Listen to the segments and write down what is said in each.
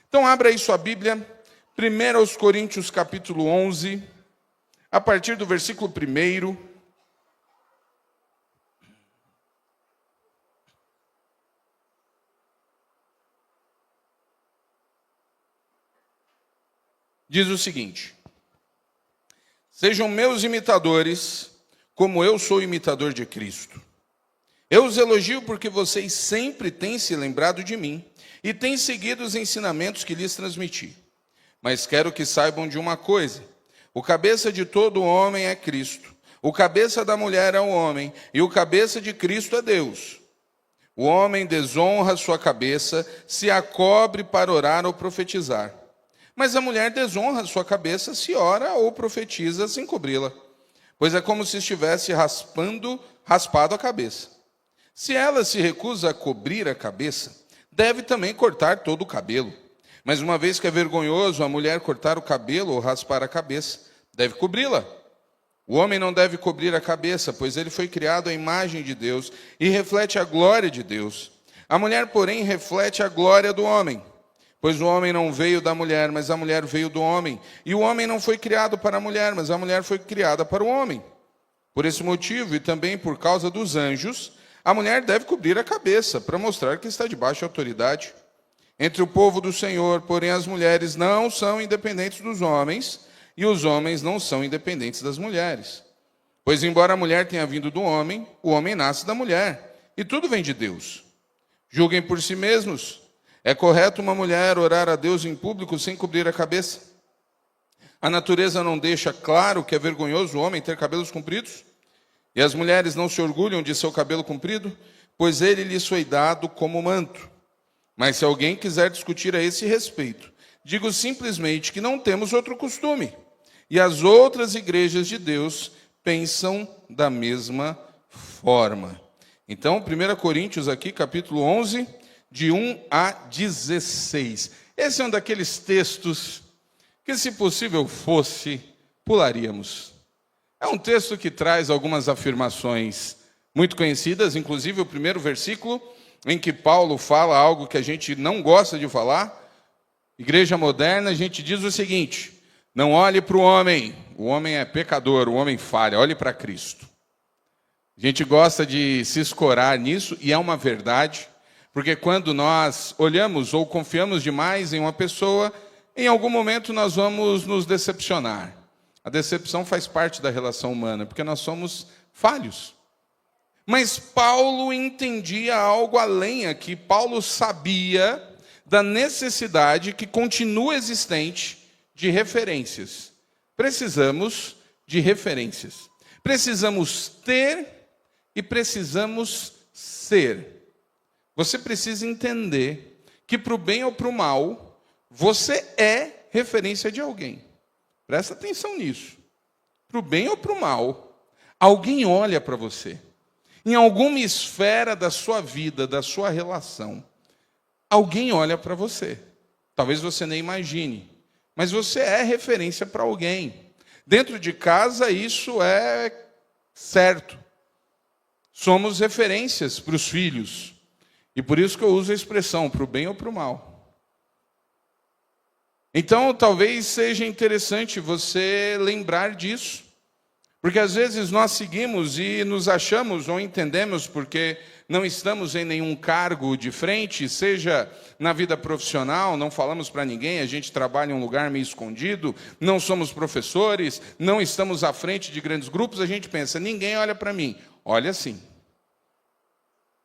Então abra aí sua Bíblia, 1 Coríntios capítulo 11, a partir do versículo 1. Diz o seguinte: sejam meus imitadores, como eu sou imitador de Cristo. Eu os elogio porque vocês sempre têm se lembrado de mim e têm seguido os ensinamentos que lhes transmiti. Mas quero que saibam de uma coisa: o cabeça de todo homem é Cristo, o cabeça da mulher é o homem, e o cabeça de Cristo é Deus. O homem desonra sua cabeça, se a cobre para orar ou profetizar. Mas a mulher desonra sua cabeça, se ora ou profetiza sem cobri-la, pois é como se estivesse raspado a cabeça. Se ela se recusa a cobrir a cabeça, deve também cortar todo o cabelo. Mas uma vez que é vergonhoso a mulher cortar o cabelo ou raspar a cabeça, deve cobri-la. O homem não deve cobrir a cabeça, pois ele foi criado à imagem de Deus e reflete a glória de Deus. A mulher, porém, reflete a glória do homem. Pois o homem não veio da mulher, mas a mulher veio do homem. E o homem não foi criado para a mulher, mas a mulher foi criada para o homem. Por esse motivo, e também por causa dos anjos, a mulher deve cobrir a cabeça, para mostrar que está debaixo de autoridade. Entre o povo do Senhor, porém, as mulheres não são independentes dos homens, e os homens não são independentes das mulheres. Pois, embora a mulher tenha vindo do homem, o homem nasce da mulher, e tudo vem de Deus. Julguem por si mesmos. É correto uma mulher orar a Deus em público sem cobrir a cabeça? A natureza não deixa claro que é vergonhoso o homem ter cabelos compridos? E as mulheres não se orgulham de seu cabelo comprido? Pois ele lhes foi dado como manto. Mas se alguém quiser discutir a esse respeito, digo simplesmente que não temos outro costume. E as outras igrejas de Deus pensam da mesma forma. Então, 1 Coríntios aqui, capítulo 11... de 1 a 16. Esse é um daqueles textos que, se possível fosse, pularíamos. É um texto que traz algumas afirmações muito conhecidas, inclusive o primeiro versículo, em que Paulo fala algo que a gente não gosta de falar. Igreja moderna, a gente diz o seguinte: não olhe para o homem é pecador, o homem falha, olhe para Cristo. A gente gosta de se escorar nisso, e é uma verdade. Porque quando nós olhamos ou confiamos demais em uma pessoa, em algum momento nós vamos nos decepcionar. A decepção faz parte da relação humana, porque nós somos falhos. Mas Paulo entendia algo além aqui. Paulo sabia da necessidade que continua existente de referências. Precisamos de referências. Precisamos ter e precisamos ser. Você precisa entender que, para o bem ou para o mal, você é referência de alguém. Presta atenção nisso. Para o bem ou para o mal, alguém olha para você. Em alguma esfera da sua vida, da sua relação, alguém olha para você. Talvez você nem imagine, mas você é referência para alguém. Dentro de casa, isso é certo. Somos referências para os filhos. E por isso que eu uso a expressão, para o bem ou para o mal. Então, talvez seja interessante você lembrar disso. Porque às vezes nós seguimos e nos achamos ou entendemos porque não estamos em nenhum cargo de frente, seja na vida profissional, não falamos para ninguém, a gente trabalha em um lugar meio escondido, não somos professores, não estamos à frente de grandes grupos, a gente pensa, ninguém olha para mim. Olha sim.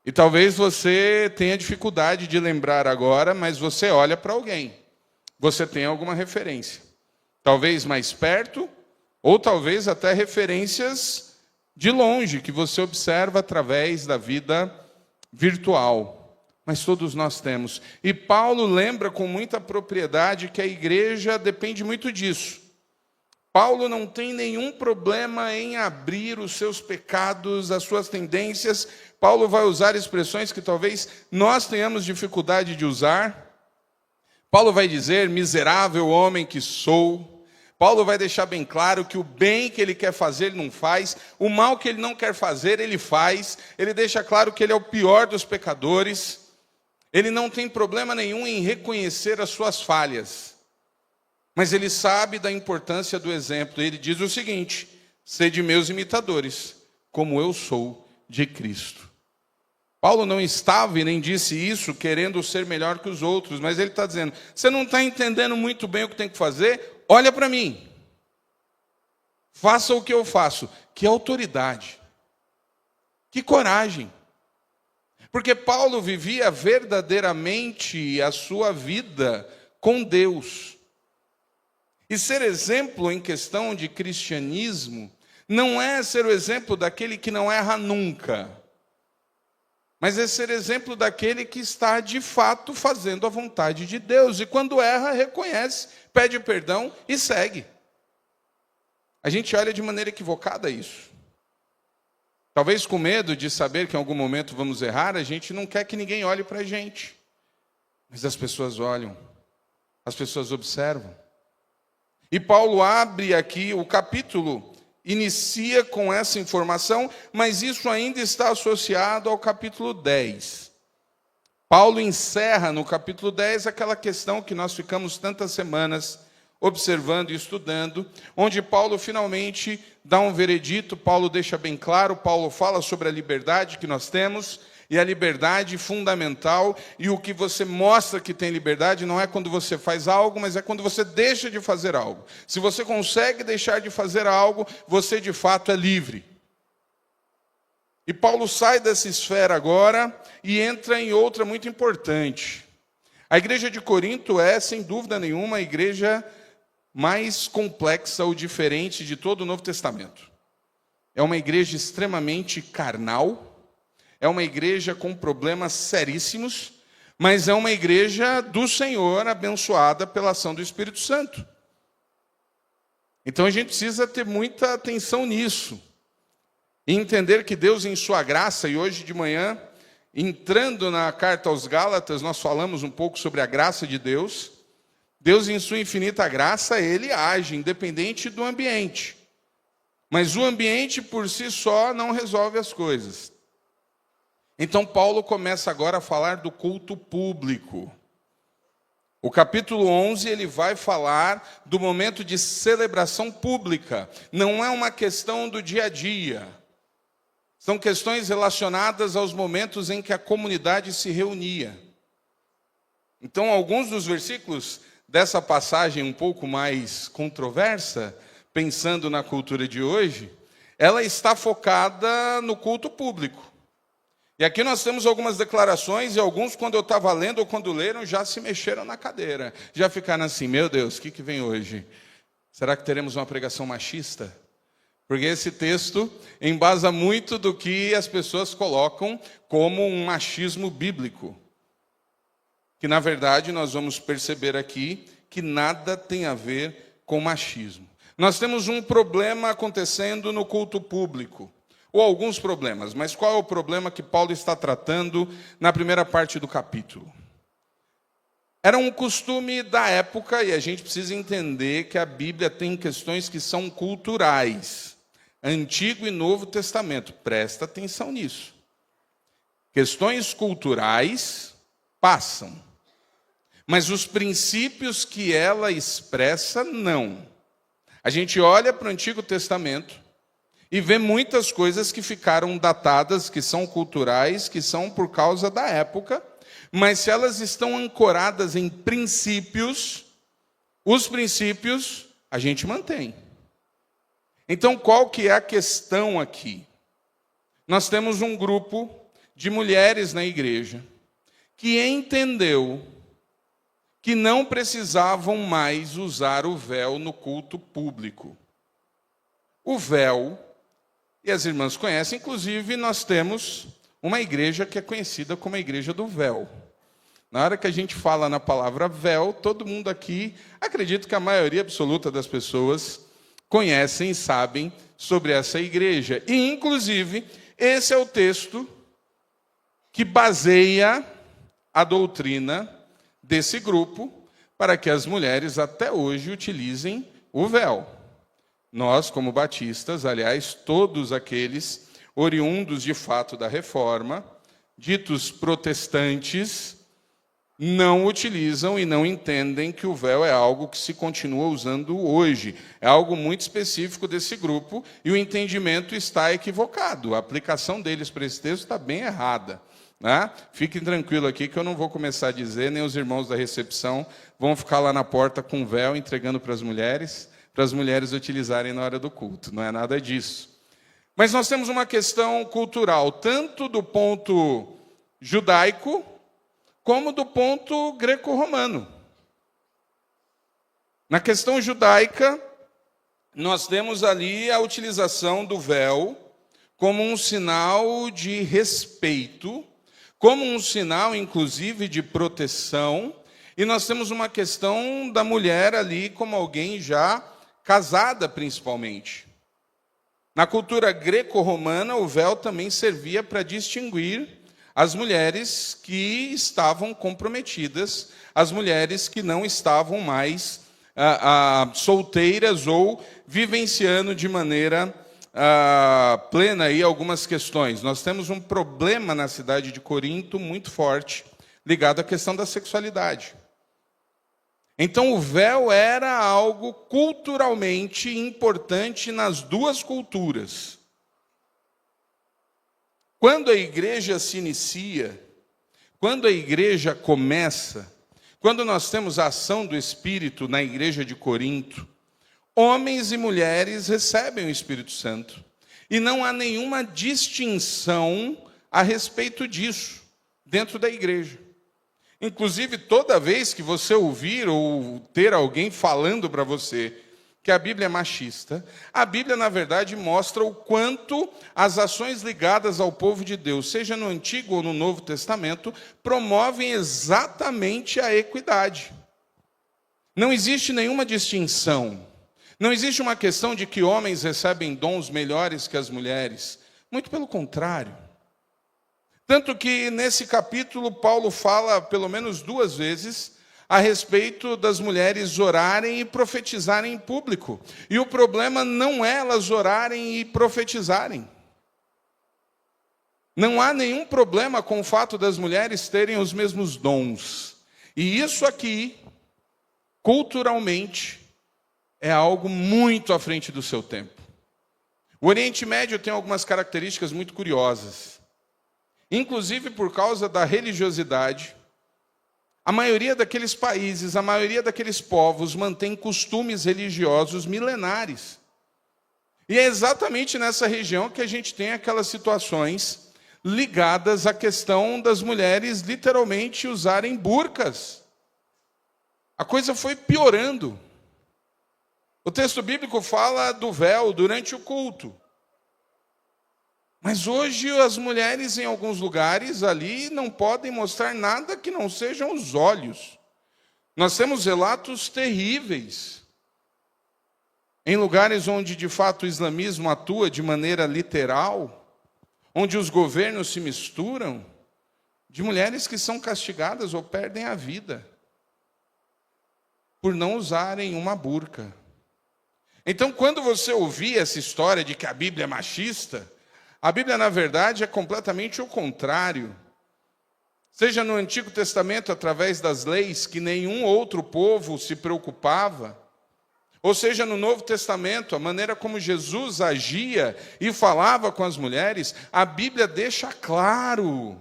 E talvez você tenha dificuldade de lembrar agora, mas você olha para alguém. Você tem alguma referência. Talvez mais perto, ou talvez até referências de longe, que você observa através da vida virtual. Mas todos nós temos. E Paulo lembra com muita propriedade que a igreja depende muito disso. Paulo não tem nenhum problema em abrir os seus pecados, as suas tendências. Paulo vai usar expressões que talvez nós tenhamos dificuldade de usar. Paulo vai dizer, miserável homem que sou. Paulo vai deixar bem claro que o bem que ele quer fazer, ele não faz. O mal que ele não quer fazer, ele faz. Ele deixa claro que ele é o pior dos pecadores. Ele não tem problema nenhum em reconhecer as suas falhas. Mas ele sabe da importância do exemplo. Ele diz o seguinte: sede meus imitadores, como eu sou de Cristo. Paulo não estava e nem disse isso querendo ser melhor que os outros, mas ele está dizendo: você não está entendendo muito bem o que tem que fazer? Olha para mim. Faça o que eu faço. Que autoridade. Que coragem. Porque Paulo vivia verdadeiramente a sua vida com Deus. E ser exemplo em questão de cristianismo não é ser o exemplo daquele que não erra nunca, mas é ser exemplo daquele que está de fato fazendo a vontade de Deus. E quando erra, reconhece, pede perdão e segue. A gente olha de maneira equivocada isso. Talvez com medo de saber que em algum momento vamos errar, a gente não quer que ninguém olhe para a gente. Mas as pessoas olham, as pessoas observam. E Paulo abre aqui o capítulo, inicia com essa informação, mas isso ainda está associado ao capítulo 10. Paulo encerra no capítulo 10 aquela questão que nós ficamos tantas semanas observando e estudando, onde Paulo finalmente dá um veredito. Paulo deixa bem claro, Paulo fala sobre a liberdade que nós temos, e a liberdade fundamental, e o que você mostra que tem liberdade não é quando você faz algo, mas é quando você deixa de fazer algo. Se você consegue deixar de fazer algo, você de fato é livre. E Paulo sai dessa esfera agora e entra em outra muito importante. A igreja de Corinto é, sem dúvida nenhuma, a igreja mais complexa ou diferente de todo o Novo Testamento. É uma igreja extremamente carnal, é uma igreja com problemas seríssimos, mas é uma igreja do Senhor, abençoada pela ação do Espírito Santo. Então a gente precisa ter muita atenção nisso, e entender que Deus, em sua graça, e hoje de manhã, entrando na carta aos Gálatas, nós falamos um pouco sobre a graça de Deus. Deus, em sua infinita graça, ele age, independente do ambiente. Mas o ambiente, por si só, não resolve as coisas. Então, Paulo começa agora a falar do culto público. O capítulo 11, ele vai falar do momento de celebração pública. Não é uma questão do dia a dia. São questões relacionadas aos momentos em que a comunidade se reunia. Então, alguns dos versículos dessa passagem um pouco mais controversa, pensando na cultura de hoje, ela está focada no culto público. E aqui nós temos algumas declarações, e alguns, quando eu estava lendo ou quando leram, já se mexeram na cadeira. Já ficaram assim: meu Deus, o que vem hoje? Será que teremos uma pregação machista? Porque esse texto embasa muito do que as pessoas colocam como um machismo bíblico. Que, na verdade, nós vamos perceber aqui que nada tem a ver com machismo. Nós temos um problema acontecendo no culto público. Ou alguns problemas, mas qual é o problema que Paulo está tratando na primeira parte do capítulo? Era um costume da época, e a gente precisa entender que a Bíblia tem questões que são culturais. Antigo e Novo Testamento, presta atenção nisso. Questões culturais passam, mas os princípios que ela expressa, não. A gente olha para o Antigo Testamento, e vê muitas coisas que ficaram datadas, que são culturais, que são por causa da época, mas se elas estão ancoradas em princípios, os princípios a gente mantém. Então, qual que é a questão aqui? Nós temos um grupo de mulheres na igreja que entendeu que não precisavam mais usar o véu no culto público. O véu, e as irmãs conhecem, inclusive nós temos uma igreja que é conhecida como a igreja do véu. Na hora que a gente fala na palavra véu, todo mundo aqui, acredito que a maioria absoluta das pessoas conhecem e sabem sobre essa igreja. E, inclusive, esse é o texto que baseia a doutrina desse grupo para que as mulheres até hoje utilizem o véu. Nós, como batistas, aliás, todos aqueles oriundos de fato da Reforma, ditos protestantes, não utilizam e não entendem que o véu é algo que se continua usando hoje. É algo muito específico desse grupo e o entendimento está equivocado. A aplicação deles para esse texto está bem errada. Né? Fiquem tranquilos aqui que eu não vou começar a dizer, nem os irmãos da recepção vão ficar lá na porta com véu entregando para as mulheres utilizarem na hora do culto. Não é nada disso. Mas nós temos uma questão cultural, tanto do ponto judaico, como do ponto greco-romano. Na questão judaica, nós temos ali a utilização do véu como um sinal de respeito, como um sinal, inclusive, de proteção, e nós temos uma questão da mulher ali como alguém já casada, principalmente. Na cultura greco-romana, o véu também servia para distinguir as mulheres que estavam comprometidas, as mulheres que não estavam mais solteiras ou vivenciando de maneira plena aí algumas questões. Nós temos um problema na cidade de Corinto muito forte, ligado à questão da sexualidade. Então o véu era algo culturalmente importante nas duas culturas. Quando a igreja se inicia, quando a igreja começa, quando nós temos a ação do Espírito na igreja de Corinto, homens e mulheres recebem o Espírito Santo. E não há nenhuma distinção a respeito disso dentro da igreja. Inclusive, toda vez que você ouvir ou ter alguém falando para você que a Bíblia é machista, a Bíblia, na verdade, mostra o quanto as ações ligadas ao povo de Deus, seja no Antigo ou no Novo Testamento, promovem exatamente a equidade. Não existe nenhuma distinção. Não existe uma questão de que homens recebem dons melhores que as mulheres. Muito pelo contrário. Tanto que, nesse capítulo, Paulo fala, pelo menos 2 vezes, a respeito das mulheres orarem e profetizarem em público. E o problema não é elas orarem e profetizarem. Não há nenhum problema com o fato das mulheres terem os mesmos dons. E isso aqui, culturalmente, é algo muito à frente do seu tempo. O Oriente Médio tem algumas características muito curiosas. Inclusive por causa da religiosidade, a maioria daqueles países, a maioria daqueles povos mantém costumes religiosos milenares. E é exatamente nessa região que a gente tem aquelas situações ligadas à questão das mulheres literalmente usarem burcas. A coisa foi piorando. O texto bíblico fala do véu durante o culto. Mas hoje as mulheres em alguns lugares ali não podem mostrar nada que não sejam os olhos. Nós temos relatos terríveis. Em lugares onde de fato o islamismo atua de maneira literal, onde os governos se misturam, de mulheres que são castigadas ou perdem a vida por não usarem uma burca. Então, quando você ouvir essa história de que a Bíblia é machista, a Bíblia, na verdade, é completamente o contrário. Seja no Antigo Testamento, através das leis, que nenhum outro povo se preocupava, ou seja, no Novo Testamento, a maneira como Jesus agia e falava com as mulheres, a Bíblia deixa claro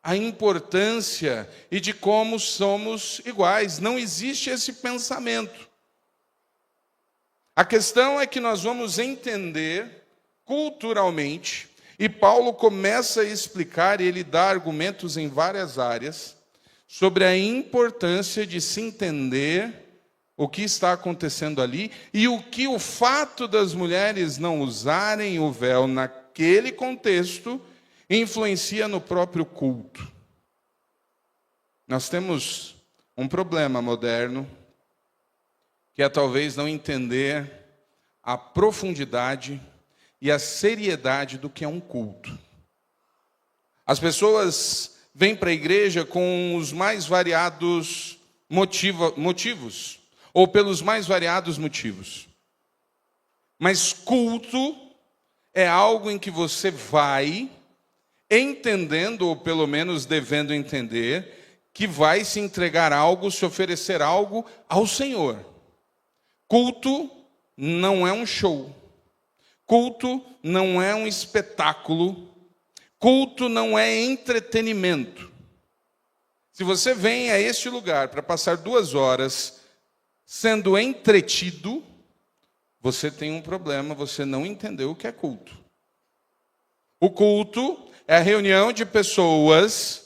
a importância e de como somos iguais. Não existe esse pensamento. A questão é que nós vamos entender culturalmente, e Paulo começa a explicar, e ele dá argumentos em várias áreas, sobre a importância de se entender o que está acontecendo ali, e o que o fato das mulheres não usarem o véu naquele contexto, influencia no próprio culto. Nós temos um problema moderno, que é talvez não entender a profundidade e a seriedade do que é um culto. As pessoas vêm para a igreja com os mais variados motivos, ou pelos mais variados motivos. Mas culto é algo em que você vai entendendo, ou pelo menos devendo entender, que vai se entregar algo, se oferecer algo ao Senhor. Culto não é um show. Culto não é um espetáculo. Culto não é entretenimento. Se você vem a este lugar para passar 2 horas sendo entretido, você tem um problema, você não entendeu o que é culto. O culto é a reunião de pessoas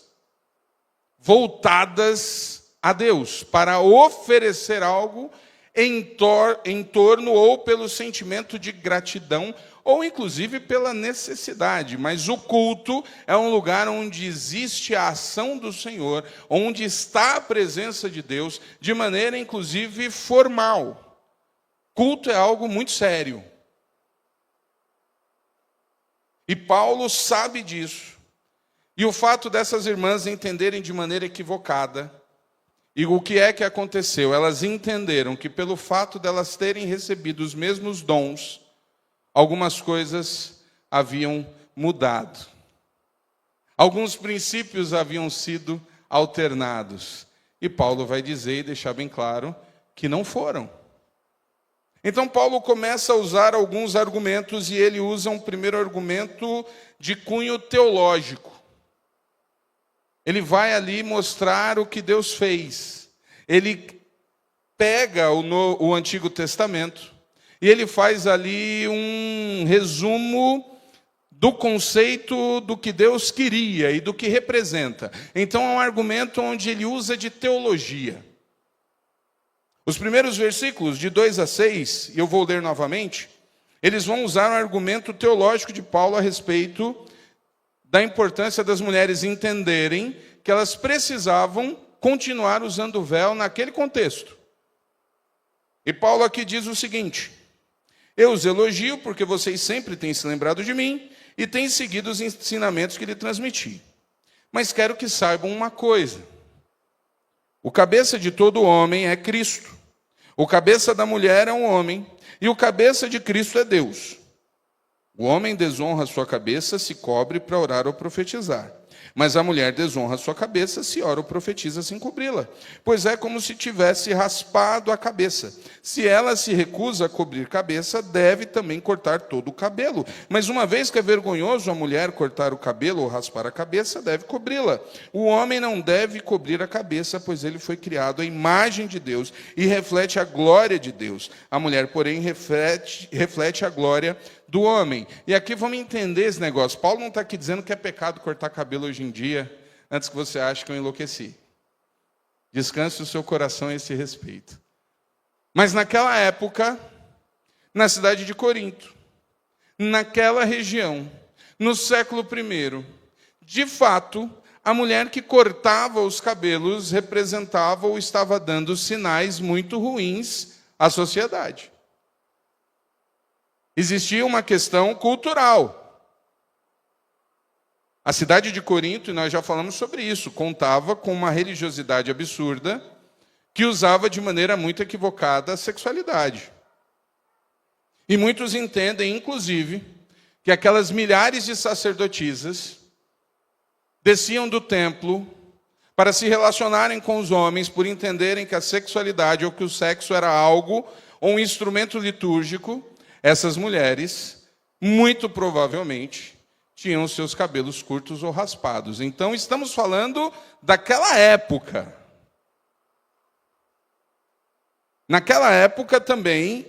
voltadas a Deus, para oferecer algo em torno ou pelo sentimento de gratidão, ou inclusive pela necessidade. Mas o culto é um lugar onde existe a ação do Senhor, onde está a presença de Deus, de maneira inclusive formal. Culto é algo muito sério. E Paulo sabe disso. E o fato dessas irmãs entenderem de maneira equivocada, e o que é que aconteceu? Elas entenderam que pelo fato delas terem recebido os mesmos dons, algumas coisas haviam mudado. Alguns princípios haviam sido alternados. E Paulo vai dizer e deixar bem claro que não foram. Então Paulo começa a usar alguns argumentos, e ele usa um primeiro argumento de cunho teológico. Ele vai ali mostrar o que Deus fez. Ele pega o Antigo Testamento e ele faz ali um resumo do conceito do que Deus queria e do que representa. Então é um argumento onde ele usa de teologia. Os primeiros versículos, de 2 a 6, e eu vou ler novamente, eles vão usar um argumento teológico de Paulo a respeito da importância das mulheres entenderem que elas precisavam continuar usando o véu naquele contexto. E Paulo aqui diz o seguinte: eu os elogio porque vocês sempre têm se lembrado de mim e têm seguido os ensinamentos que lhe transmiti. Mas quero que saibam uma coisa: o cabeça de todo homem é Cristo, o cabeça da mulher é um homem, e o cabeça de Cristo é Deus. O homem desonra sua cabeça se cobre para orar ou profetizar. Mas a mulher desonra sua cabeça se ora ou profetiza sem cobri-la. Pois é como se tivesse raspado a cabeça. Se ela se recusa a cobrir cabeça, deve também cortar todo o cabelo. Mas uma vez que é vergonhoso a mulher cortar o cabelo ou raspar a cabeça, deve cobri-la. O homem não deve cobrir a cabeça, pois ele foi criado à imagem de Deus e reflete a glória de Deus. A mulher, porém, reflete a glória do homem. E aqui vamos entender esse negócio. Paulo não está aqui dizendo que é pecado cortar cabelo hoje em dia, antes que você ache que eu enlouqueci. Descanse o seu coração a esse respeito. Mas naquela época, na cidade de Corinto, naquela região, no século I, de fato, a mulher que cortava os cabelos representava ou estava dando sinais muito ruins à sociedade. Existia uma questão cultural. A cidade de Corinto, e nós já falamos sobre isso, contava com uma religiosidade absurda que usava de maneira muito equivocada a sexualidade. E muitos entendem, inclusive, que aquelas milhares de sacerdotisas desciam do templo para se relacionarem com os homens por entenderem que a sexualidade ou que o sexo era algo ou um instrumento litúrgico. Essas mulheres, muito provavelmente, tinham seus cabelos curtos ou raspados. Então, estamos falando daquela época. Naquela época também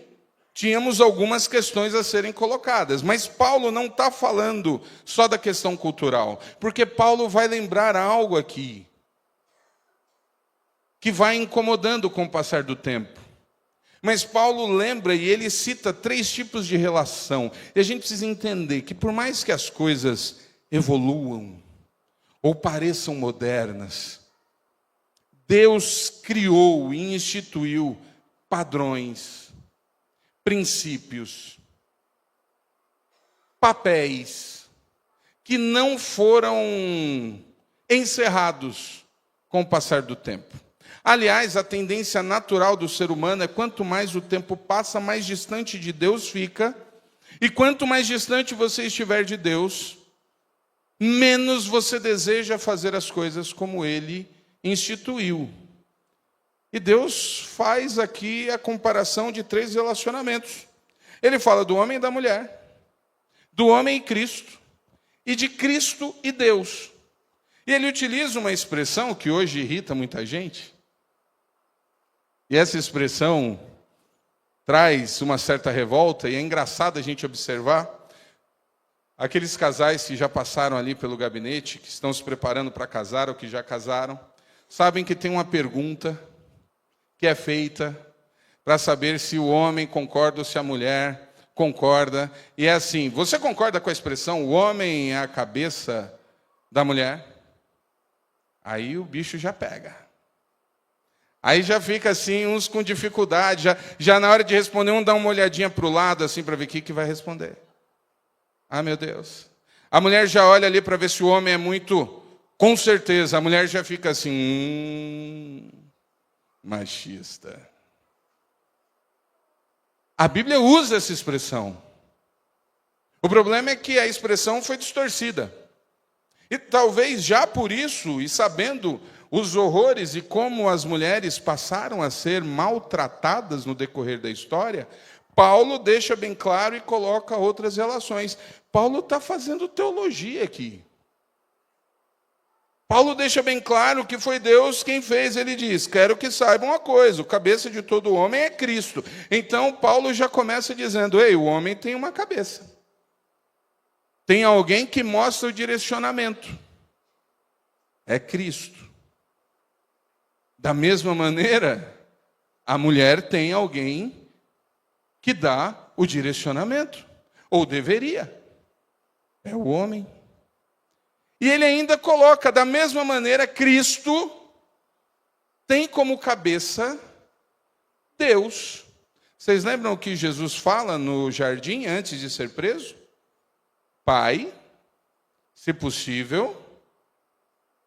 tínhamos algumas questões a serem colocadas. Mas Paulo não está falando só da questão cultural, porque Paulo vai lembrar algo aqui que vai incomodando com o passar do tempo. Mas Paulo lembra e ele cita 3 tipos de relação. E a gente precisa entender que por mais que as coisas evoluam ou pareçam modernas, Deus criou e instituiu padrões, princípios, papéis que não foram encerrados com o passar do tempo. Aliás, a tendência natural do ser humano é quanto mais o tempo passa, mais distante de Deus fica. E quanto mais distante você estiver de Deus, menos você deseja fazer as coisas como Ele instituiu. E Deus faz aqui a comparação de 3 relacionamentos. Ele fala do homem e da mulher, do homem e Cristo, e de Cristo e Deus. E ele utiliza uma expressão que hoje irrita muita gente. E essa expressão traz uma certa revolta, e é engraçado a gente observar aqueles casais que já passaram ali pelo gabinete, que estão se preparando para casar ou que já casaram, sabem que tem uma pergunta que é feita para saber se o homem concorda ou se a mulher concorda. E é assim: você concorda com a expressão o homem é a cabeça da mulher? Aí o bicho já pega. Aí já fica assim, uns com dificuldade, já na hora de responder, um dá uma olhadinha para o lado assim para ver o que vai responder. Ah, meu Deus. A mulher já olha ali para ver se o homem é muito, com certeza, a mulher já fica assim, machista. A Bíblia usa essa expressão. O problema é que a expressão foi distorcida. E talvez já por isso, e sabendo os horrores e como as mulheres passaram a ser maltratadas no decorrer da história, Paulo deixa bem claro e coloca outras relações. Paulo está fazendo teologia aqui. Paulo deixa bem claro que foi Deus quem fez. Ele diz: quero que saibam uma coisa, o cabeça de todo homem é Cristo. Então Paulo já começa dizendo: ei, o homem tem uma cabeça. Tem alguém que mostra o direcionamento. É Cristo. Da mesma maneira, a mulher tem alguém que dá o direcionamento. Ou deveria. É o homem. E ele ainda coloca, da mesma maneira, Cristo tem como cabeça Deus. Vocês lembram o que Jesus fala no jardim antes de ser preso? Pai, se possível,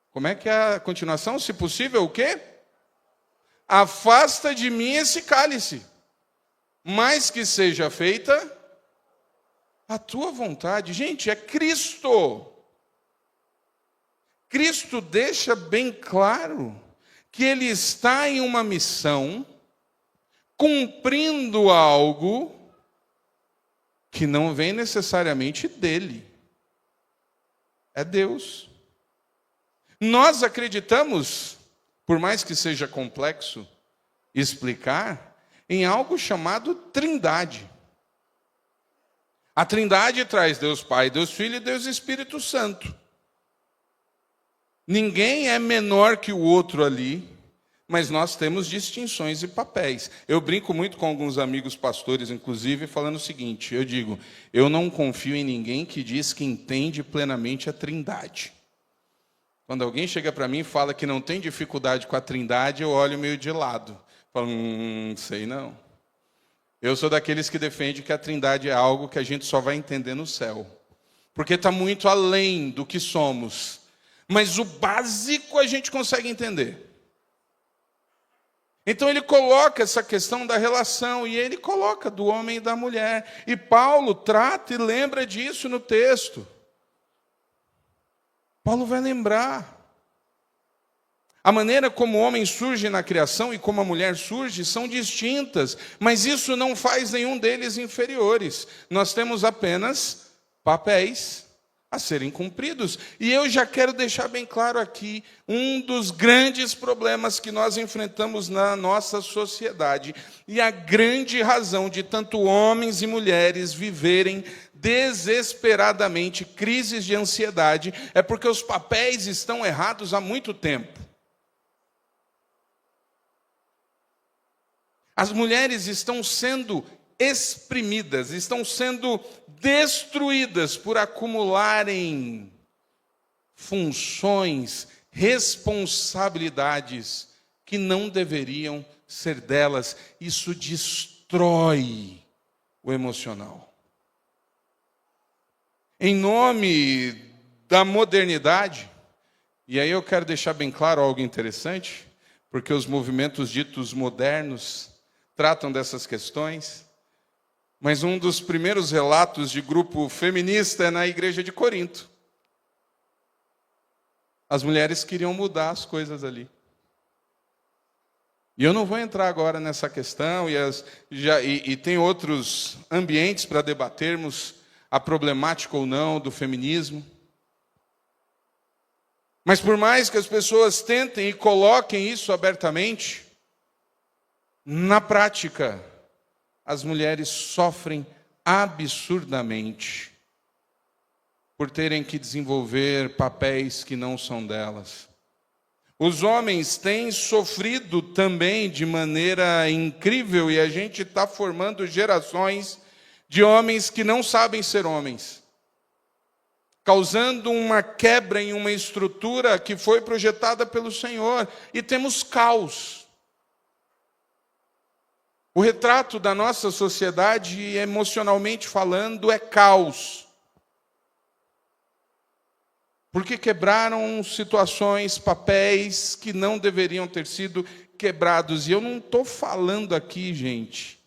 como é que é a continuação? Se possível, o quê? Afasta de mim esse cálice, mas que seja feita a tua vontade. Gente, é Cristo. Cristo deixa bem claro que ele está em uma missão, cumprindo algo que não vem necessariamente dele. É Deus. Nós acreditamos, por mais que seja complexo explicar, em algo chamado Trindade. A Trindade traz Deus Pai, Deus Filho e Deus Espírito Santo. Ninguém é menor que o outro ali, mas nós temos distinções e papéis. Eu brinco muito com alguns amigos pastores, inclusive, falando o seguinte: eu digo, eu não confio em ninguém que diz que entende plenamente a Trindade. Quando alguém chega para mim e fala que não tem dificuldade com a Trindade, eu olho meio de lado. Falo, sei não. Eu sou daqueles que defende que a Trindade é algo que a gente só vai entender no céu. Porque está muito além do que somos. Mas o básico a gente consegue entender. Então ele coloca essa questão da relação, e ele coloca do homem e da mulher. E Paulo trata e lembra disso no texto. Paulo vai lembrar. A maneira como o homem surge na criação e como a mulher surge são distintas, mas isso não faz nenhum deles inferiores. Nós temos apenas papéis a serem cumpridos. E eu já quero deixar bem claro aqui, um dos grandes problemas que nós enfrentamos na nossa sociedade, e a grande razão de tanto homens e mulheres viverem desesperadamente crises de ansiedade, é porque os papéis estão errados há muito tempo. As mulheres estão sendo exprimidas, estão sendo destruídas por acumularem funções, responsabilidades que não deveriam ser delas. Isso destrói o emocional. Em nome da modernidade, e aí eu quero deixar bem claro algo interessante, porque os movimentos ditos modernos tratam dessas questões, mas um dos primeiros relatos de grupo feminista é na igreja de Corinto. As mulheres queriam mudar as coisas ali. E eu não vou entrar agora nessa questão, e tem outros ambientes para debatermos a problemática ou não do feminismo. Mas por mais que as pessoas tentem e coloquem isso abertamente, na prática, as mulheres sofrem absurdamente por terem que desenvolver papéis que não são delas. Os homens têm sofrido também de maneira incrível, e a gente está formando gerações de homens que não sabem ser homens, causando uma quebra em uma estrutura que foi projetada pelo Senhor, e temos caos. O retrato da nossa sociedade, emocionalmente falando, é caos. Porque quebraram situações, papéis que não deveriam ter sido quebrados. E eu não estou falando aqui, gente,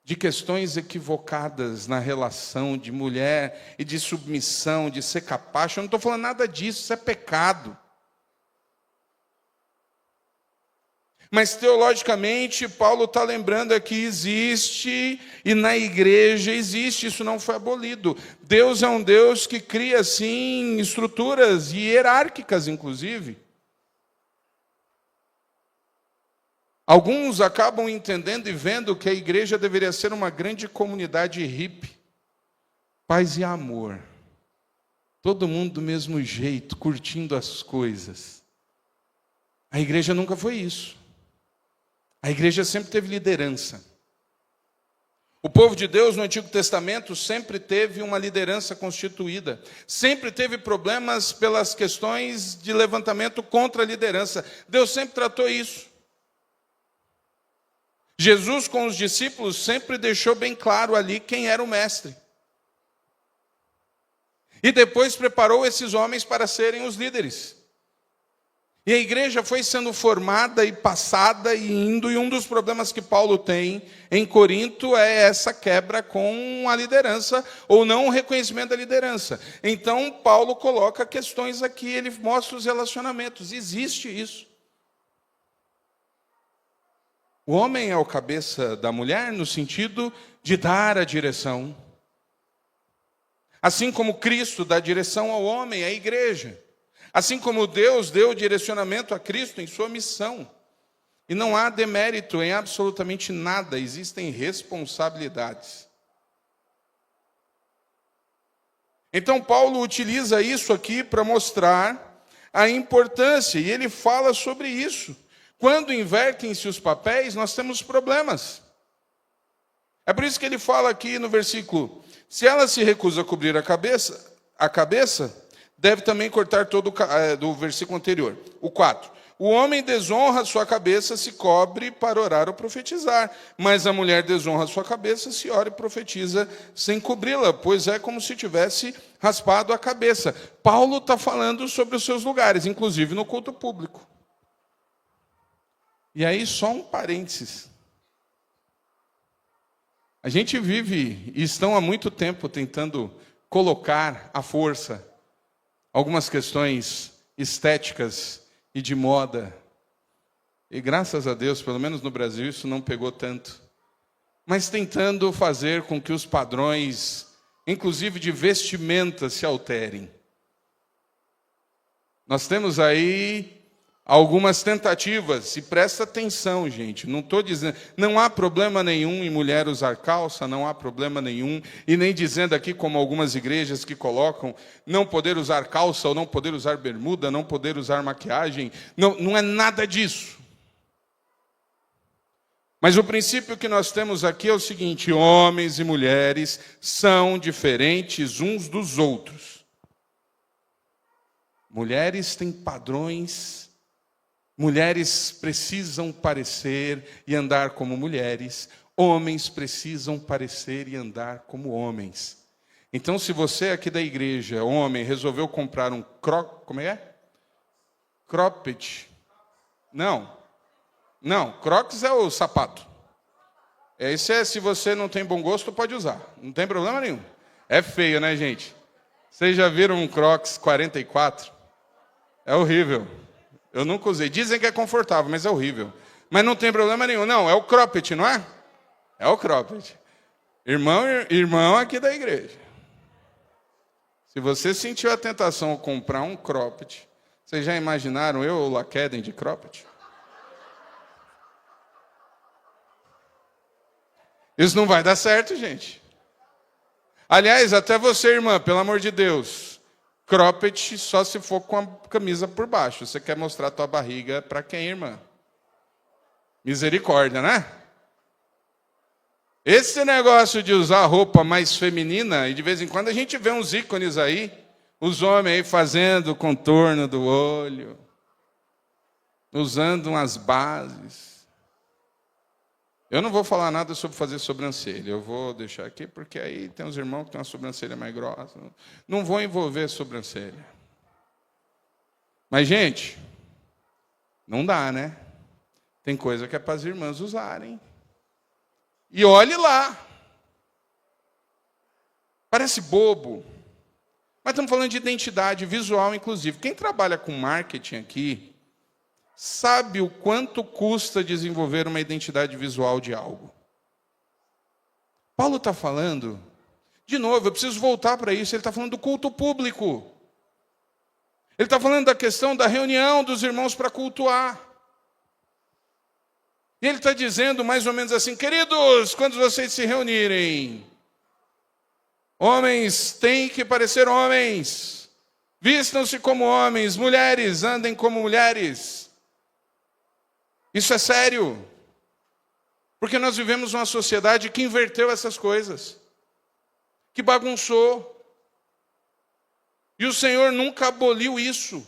de questões equivocadas na relação de mulher e de submissão, de ser capacho. Eu não estou falando nada disso, isso é pecado. Mas teologicamente, Paulo está lembrando aqui, existe, e na igreja existe, isso não foi abolido. Deus é um Deus que cria, sim, estruturas hierárquicas, inclusive. Alguns acabam entendendo e vendo que a igreja deveria ser uma grande comunidade hippie, paz e amor. Todo mundo do mesmo jeito, curtindo as coisas. A igreja nunca foi isso. A igreja sempre teve liderança. O povo de Deus no Antigo Testamento sempre teve uma liderança constituída. Sempre teve problemas pelas questões de levantamento contra a liderança. Deus sempre tratou isso. Jesus com os discípulos sempre deixou bem claro ali quem era o mestre. E depois preparou esses homens para serem os líderes. E a igreja foi sendo formada e passada e indo, e um dos problemas que Paulo tem em Corinto é essa quebra com a liderança, ou não o reconhecimento da liderança. Então, Paulo coloca questões aqui, ele mostra os relacionamentos, existe isso. O homem é o cabeça da mulher no sentido de dar a direção. Assim como Cristo dá direção ao homem, à igreja. Assim como Deus deu direcionamento a Cristo em sua missão. E não há demérito em absolutamente nada, existem responsabilidades. Então Paulo utiliza isso aqui para mostrar a importância, e ele fala sobre isso. Quando invertem-se os papéis, nós temos problemas. É por isso que ele fala aqui no versículo: se ela se recusa a cobrir a cabeça, deve também cortar todo do versículo anterior. O 4. O homem desonra a sua cabeça, se cobre para orar ou profetizar. Mas a mulher desonra a sua cabeça, se ora e profetiza sem cobri-la, pois é como se tivesse raspado a cabeça. Paulo está falando sobre os seus lugares, inclusive no culto público. E aí, só um parênteses. A gente vive, e estão há muito tempo tentando colocar à força algumas questões estéticas e de moda. E graças a Deus, pelo menos no Brasil, isso não pegou tanto. Mas tentando fazer com que os padrões, inclusive de vestimenta, se alterem. Nós temos aí algumas tentativas, e presta atenção, gente, não estou dizendo, não há problema nenhum em mulher usar calça, não há problema nenhum, e nem dizendo aqui como algumas igrejas que colocam não poder usar calça, ou não poder usar bermuda, não poder usar maquiagem, não é nada disso. Mas o princípio que nós temos aqui é o seguinte: homens e mulheres são diferentes uns dos outros. Mulheres têm padrões. Mulheres precisam parecer e andar como mulheres. Homens precisam parecer e andar como homens. Então, se você aqui da igreja, homem, resolveu comprar um cropped. Não, Crocs é o sapato. Esse se você não tem bom gosto, pode usar. Não tem problema nenhum. É feio, né, gente? Vocês já viram um Crocs 44? É horrível. Eu nunca usei. Dizem que é confortável, mas é horrível. mas não tem problema nenhum. Não, é o cropped, não é? É o cropped. Irmão aqui da igreja. Se você sentiu a tentação de comprar um cropped, vocês já imaginaram eu ou Laqueden de cropped? Isso não vai dar certo, gente. Aliás, até você, irmã, pelo amor de Deus, cropped só se for com a camisa por baixo. Você quer mostrar a tua barriga para quem, irmã? Misericórdia, né? Esse negócio de usar roupa mais feminina, e de vez em quando a gente vê uns ícones aí, os homens aí fazendo o contorno do olho, usando umas bases. Eu não vou falar nada sobre fazer sobrancelha, eu vou deixar aqui, porque aí tem uns irmãos que têm uma sobrancelha mais grossa. Não vou envolver sobrancelha. Mas, gente, não dá, né? Tem coisa que é para as irmãs usarem. E olhe lá. Parece bobo. Mas estamos falando de identidade visual, inclusive. Quem trabalha com marketing aqui sabe o quanto custa desenvolver uma identidade visual de algo. Paulo está falando, de novo, eu preciso voltar para isso, ele está falando do culto público. Ele está falando da questão da reunião dos irmãos para cultuar. E ele está dizendo mais ou menos assim, queridos, quando vocês se reunirem, homens têm que parecer homens, vistam-se como homens, mulheres andem como mulheres. Isso é sério, porque nós vivemos uma sociedade que inverteu essas coisas, que bagunçou, e o Senhor nunca aboliu isso.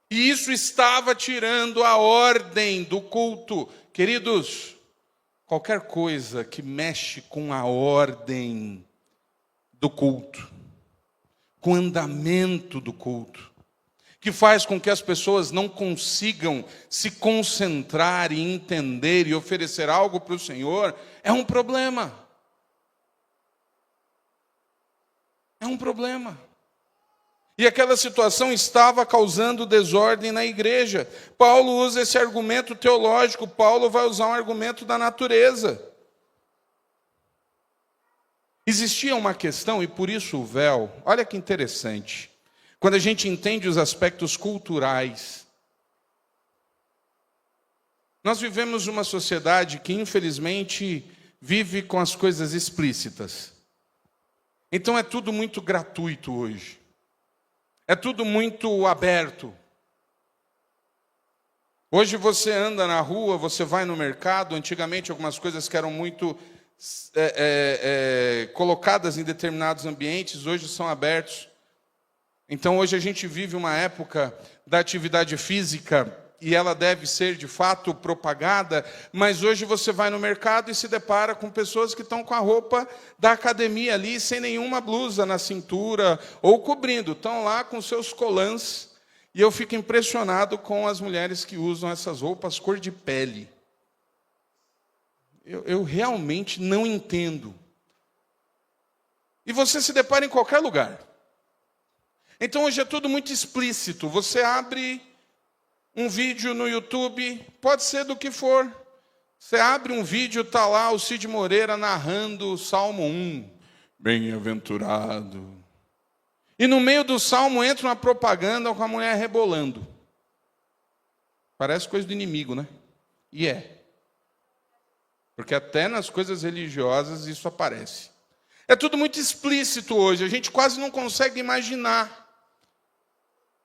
E isso estava tirando a ordem do culto. Queridos, qualquer coisa que mexe com a ordem do culto, com o andamento do culto, que faz com que as pessoas não consigam se concentrar e entender e oferecer algo para o Senhor, é um problema. É um problema. E aquela situação estava causando desordem na igreja. Paulo usa esse argumento teológico, Paulo vai usar um argumento da natureza. Existia uma questão, e por isso o véu, olha que interessante. Quando a gente entende os aspectos culturais, nós vivemos uma sociedade que, infelizmente, vive com as coisas explícitas. Então é tudo muito gratuito hoje. É tudo muito aberto. Hoje você anda na rua, você vai no mercado, antigamente algumas coisas que eram muito colocadas em determinados ambientes, hoje são abertos. Então, hoje a gente vive uma época da atividade física e ela deve ser, de fato, propagada, mas hoje você vai no mercado e se depara com pessoas que estão com a roupa da academia ali, sem nenhuma blusa na cintura ou cobrindo, estão lá com seus colãs, e eu fico impressionado com as mulheres que usam essas roupas cor de pele. Eu realmente não entendo. E você se depara em qualquer lugar. Então hoje é tudo muito explícito. Você abre um vídeo no YouTube, pode ser do que for. Você abre um vídeo, está lá o Cid Moreira narrando o Salmo 1. Bem-aventurado. E no meio do Salmo entra uma propaganda com a mulher rebolando. Parece coisa do inimigo, né? E é. Porque até nas coisas religiosas isso aparece. É tudo muito explícito hoje. A gente quase não consegue imaginar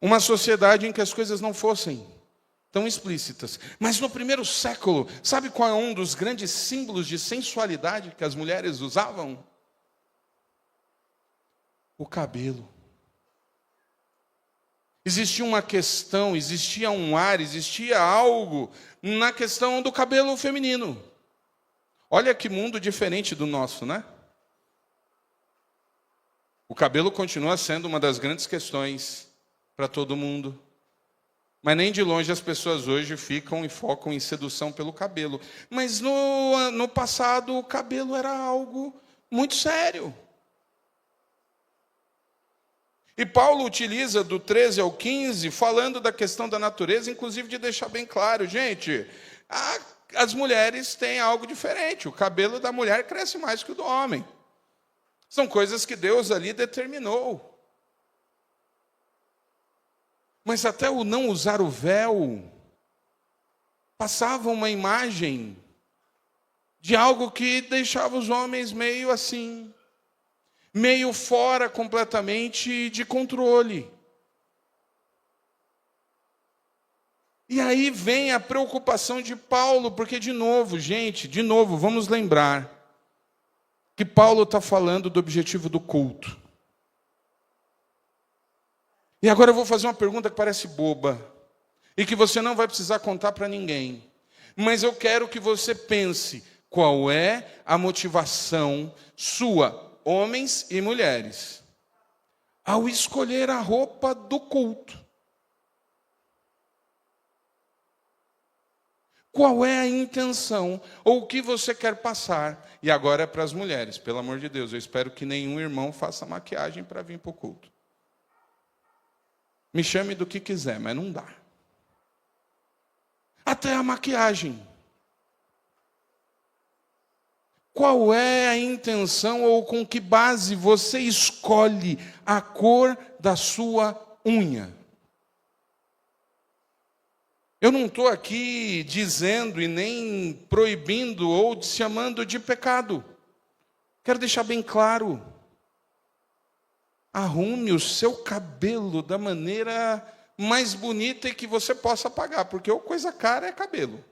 uma sociedade em que as coisas não fossem tão explícitas. Mas no primeiro século, sabe qual é um dos grandes símbolos de sensualidade que as mulheres usavam? O cabelo. Existia uma questão, existia um ar, existia algo na questão do cabelo feminino. Olha que mundo diferente do nosso, né? O cabelo continua sendo uma das grandes questões para todo mundo. Mas nem de longe as pessoas hoje ficam e focam em sedução pelo cabelo. Mas no passado o cabelo era algo muito sério. E Paulo utiliza do 13 ao 15, falando da questão da natureza, inclusive de deixar bem claro, gente, as mulheres têm algo diferente, o cabelo da mulher cresce mais que o do homem. São coisas que Deus ali determinou. Mas até o não usar o véu passava uma imagem de algo que deixava os homens meio assim, meio fora completamente de controle. E aí vem a preocupação de Paulo, porque de novo, vamos lembrar que Paulo está falando do objetivo do culto. E agora eu vou fazer uma pergunta que parece boba, e que você não vai precisar contar para ninguém. Mas eu quero que você pense, qual é a motivação sua, homens e mulheres, ao escolher a roupa do culto? Qual é a intenção, ou o que você quer passar? E agora é para as mulheres, pelo amor de Deus, eu espero que nenhum irmão faça maquiagem para vir para o culto. Me chame do que quiser, mas não dá. Até a maquiagem. Qual é a intenção ou com que base você escolhe a cor da sua unha? Eu não estou aqui dizendo e nem proibindo ou chamando de pecado. Quero deixar bem claro. Arrume o seu cabelo da maneira mais bonita e que você possa pagar, porque a coisa cara é cabelo.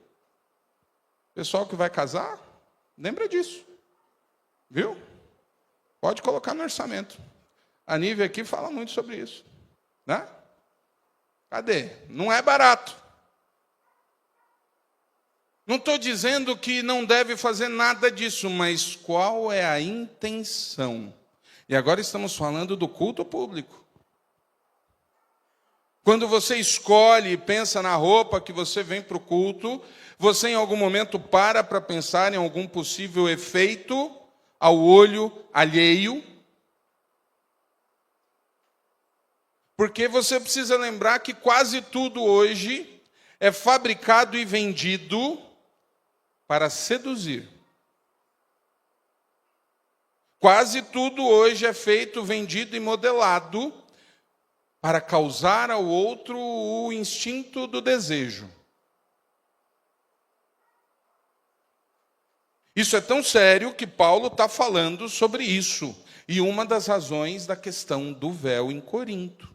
Pessoal que vai casar, lembra disso. Viu? Pode colocar no orçamento. A Nívia aqui fala muito sobre isso. Né? Cadê? Não é barato. Não estou dizendo que não deve fazer nada disso, mas qual é a intenção? E agora estamos falando do culto público. Quando você escolhe e pensa na roupa que você vem para o culto, você em algum momento para pensar em algum possível efeito ao olho alheio? Porque você precisa lembrar que quase tudo hoje é fabricado e vendido para seduzir. Quase tudo hoje é feito, vendido e modelado para causar ao outro o instinto do desejo. Isso é tão sério que Paulo está falando sobre isso. E uma das razões da questão do véu em Corinto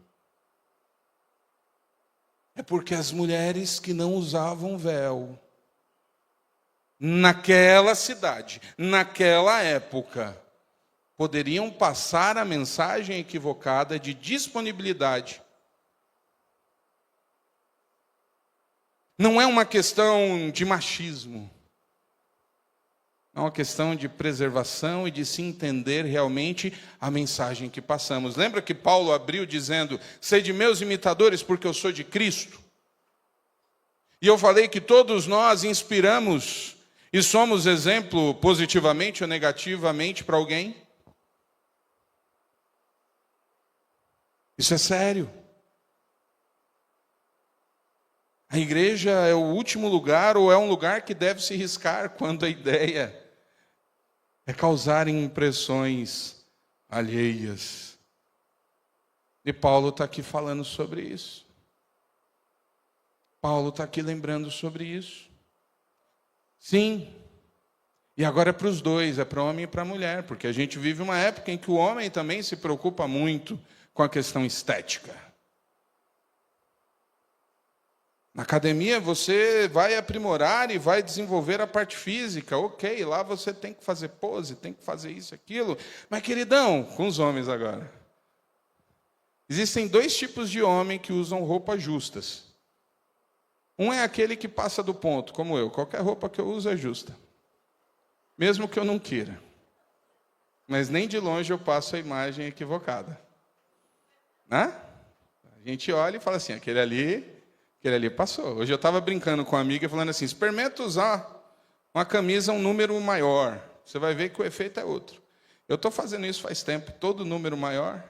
é porque as mulheres que não usavam véu, naquela cidade, naquela época, poderiam passar a mensagem equivocada de disponibilidade. Não é uma questão de machismo. É uma questão de preservação e de se entender realmente a mensagem que passamos. Lembra que Paulo abriu dizendo, sede meus imitadores porque eu sou de Cristo? E eu falei que todos nós inspiramos e somos exemplo positivamente ou negativamente para alguém? Isso é sério. A igreja é o último lugar ou é um lugar que deve se riscar quando a ideia é causar impressões alheias. E Paulo está aqui falando sobre isso. Paulo está aqui lembrando sobre isso. Sim. E agora é para os dois, é para o homem e para a mulher, porque a gente vive uma época em que o homem também se preocupa muito com a questão estética. Na academia você vai aprimorar e vai desenvolver a parte física. Ok, lá você tem que fazer pose, tem que fazer isso, aquilo. Mas, queridão, com os homens agora. Existem dois tipos de homem que usam roupas justas. Um é aquele que passa do ponto, como eu. Qualquer roupa que eu uso é justa. Mesmo que eu não queira. Mas nem de longe eu passo a imagem equivocada. Né? A gente olha e fala assim, aquele ali passou. Hoje eu estava brincando com uma amiga falando assim, experimenta usar uma camisa um número maior. Você vai ver que o efeito é outro. Eu estou fazendo isso faz tempo. Todo número maior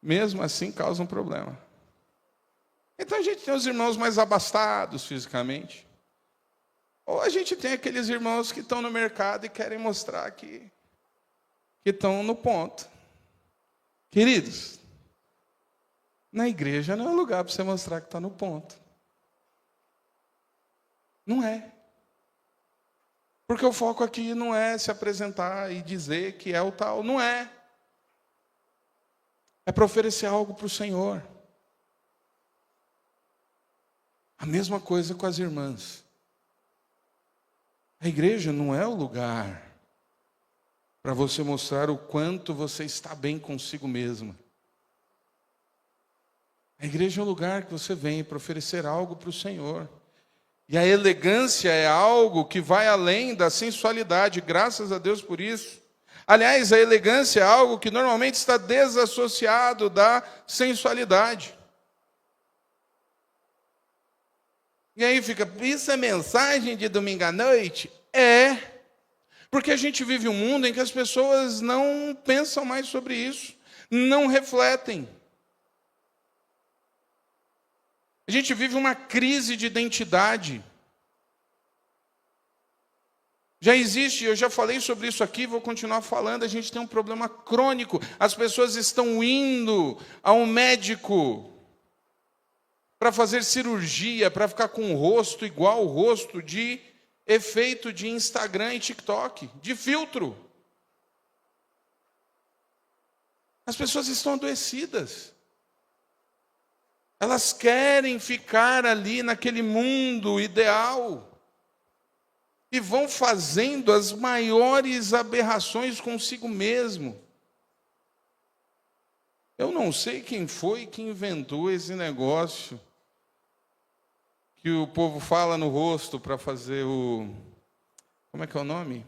mesmo assim causa um problema. Então a gente tem os irmãos mais abastados fisicamente. Ou a gente tem aqueles irmãos que estão no mercado e querem mostrar que estão no ponto. Queridos, na igreja não é lugar para você mostrar que está no ponto. Não é. Porque o foco aqui não é se apresentar e dizer que é o tal. Não é. É para oferecer algo para o Senhor. A mesma coisa com as irmãs. A igreja não é o lugar para você mostrar o quanto você está bem consigo mesma. A igreja é o lugar que você vem para oferecer algo para o Senhor. E a elegância é algo que vai além da sensualidade, graças a Deus por isso. Aliás, a elegância é algo que normalmente está desassociado da sensualidade. E aí fica, isso é mensagem de domingo à noite? É, porque a gente vive um mundo em que as pessoas não pensam mais sobre isso, não refletem. A gente vive uma crise de identidade. Já existe, eu já falei sobre isso aqui, vou continuar falando, a gente tem um problema crônico. As pessoas estão indo a um médico para fazer cirurgia, para ficar com o rosto igual o rosto de efeito de Instagram e TikTok, de filtro. As pessoas estão adoecidas. Elas querem ficar ali naquele mundo ideal. E vão fazendo as maiores aberrações consigo mesmo. Eu não sei quem foi que inventou esse negócio que o povo fala no rosto para fazer o... Como é que é o nome?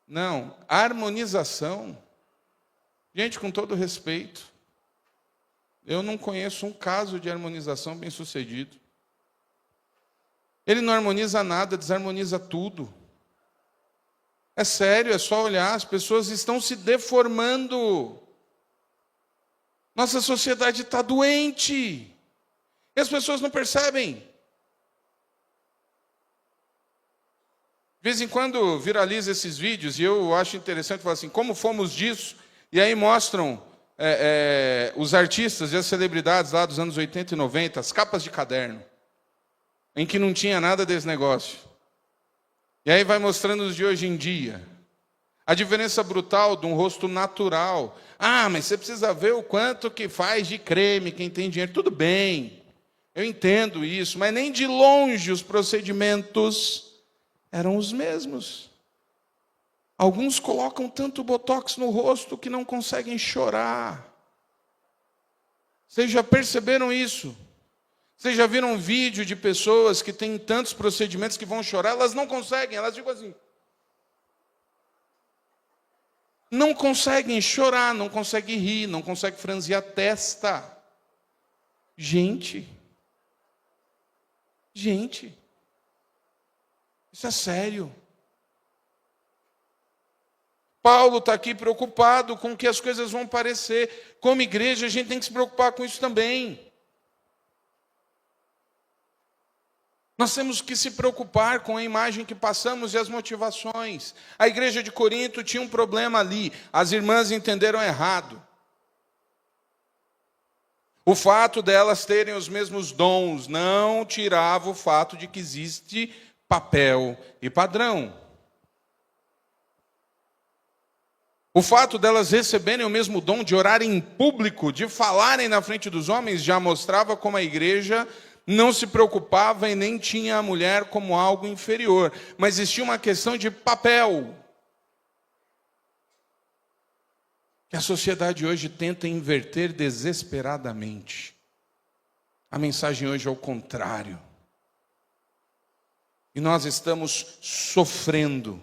Não, harmonização. Gente, com todo respeito, eu não conheço um caso de harmonização bem-sucedido. Ele não harmoniza nada, desarmoniza tudo. É sério, é só olhar, as pessoas estão se deformando. Nossa sociedade está doente. E as pessoas não percebem. De vez em quando viraliza esses vídeos, e eu acho interessante falar assim, como fomos disso? E aí mostram os artistas e as celebridades lá dos anos 80 e 90, as capas de caderno, em que não tinha nada desse negócio. E aí vai mostrando os de hoje em dia. A diferença brutal de um rosto natural. Ah, mas você precisa ver o quanto que faz de creme quem tem dinheiro. Tudo bem, eu entendo isso, mas nem de longe os procedimentos eram os mesmos. Alguns colocam tanto botox no rosto que não conseguem chorar. Vocês já perceberam isso? Vocês já viram um vídeo de pessoas que têm tantos procedimentos que vão chorar? Elas não conseguem, elas ficam assim. Não conseguem chorar, não conseguem rir, não conseguem franzir a testa. Gente, isso é sério. Paulo está aqui preocupado com o que as coisas vão parecer. Como igreja, a gente tem que se preocupar com isso também. Nós temos que se preocupar com a imagem que passamos e as motivações. A igreja de Corinto tinha um problema ali. As irmãs entenderam errado. O fato delas terem os mesmos dons não tirava o fato de que existe papel e padrão. O fato delas receberem o mesmo dom de orar em público, de falarem na frente dos homens, já mostrava como a igreja não se preocupava e nem tinha a mulher como algo inferior. Mas existia uma questão de papel, que a sociedade hoje tenta inverter desesperadamente. A mensagem hoje é o contrário. E nós estamos sofrendo.